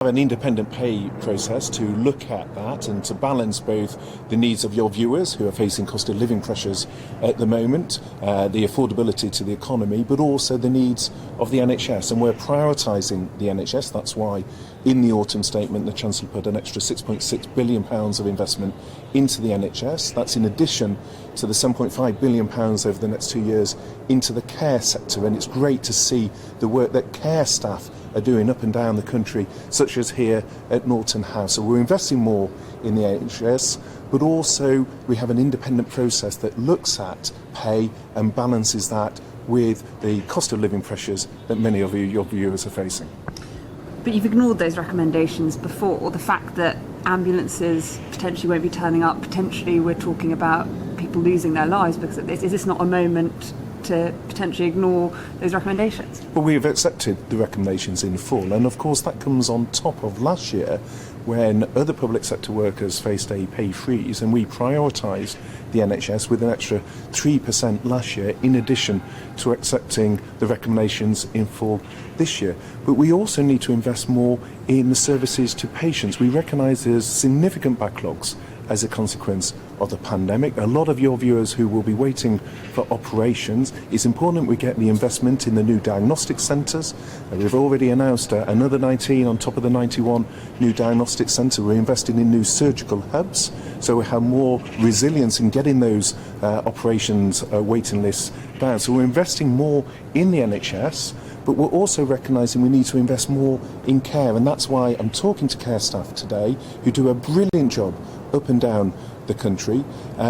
An independent pay process to look at that and to balance both the needs of your viewers who are facing cost of living pressures at the moment, the affordability to the economy, but also the needs of the NHS. And we're prioritising the NHS. That's why in the autumn statement the Chancellor put an extra £6.6 billion of investment into the NHS. That's in addition to the £7.5 billion over the next 2 years into the care sector. And it's great to see the work that care staff are doing up and down the country, such as here at Norton House. So we're investing more in the NHS, but also we have an independent process that looks at pay and balances that with the cost of living pressures that many of your viewers are facing. But you've ignored those recommendations before. The fact that ambulances potentially won't be turning up, potentially we're talking about people losing their lives because of this. Is this not a moment to potentially ignore those recommendations? Well, we've accepted the recommendations in full, and of course that comes on top of last year when other public sector workers faced a pay freeze, and we prioritised the NHS with an extra 3% last year in addition to accepting the recommendations in full this year. But we also need to invest more in the services to patients. We recognise there's significant backlogs as a consequence of the pandemic. A lot of your viewers who will be waiting for operations. It's important we get the investment in the new diagnostic centres. We've already announced another 19 on top of the 91 new diagnostic centres. We're investing in new surgical hubs, so we have more resilience in getting those operations waiting lists down. So we're investing more in the NHS, but we're also recognising we need to invest more in care, and that's why I'm talking to care staff today who do a brilliant job up and down the country,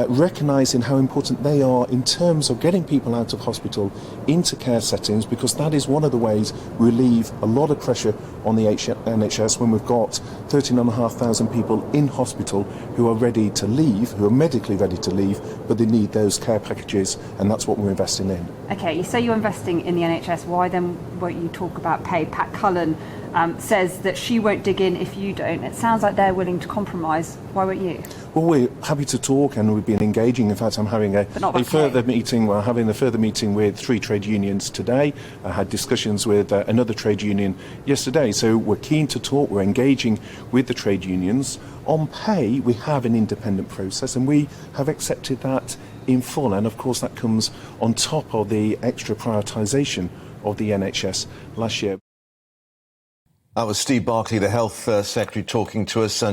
recognising how important they are in terms of getting people out of hospital into care settings, because that is one of the ways we relieve a lot of pressure on the NHS when we've got 13,500 people in hospital who are ready to leave, who are medically ready to leave, but they need those care packages, and that's what we're investing in. OK, you say you're investing in the NHS, why then won't you talk about pay? Pat Cullen says that she won't dig in if you don't. It sounds like they're willing to compromise. Why won't you? Well, we're happy to talk, and we've been engaging. In fact, I'm having a further meeting. We're having a further meeting with 3 trade unions today. I had discussions with another trade union yesterday. So we're keen to talk. We're engaging with the trade unions. On pay, we have an independent process, and we have accepted that in full. And of course, that comes on top of the extra prioritisation of the NHS last year. That was Steve Barclay, the Health Secretary, talking to us.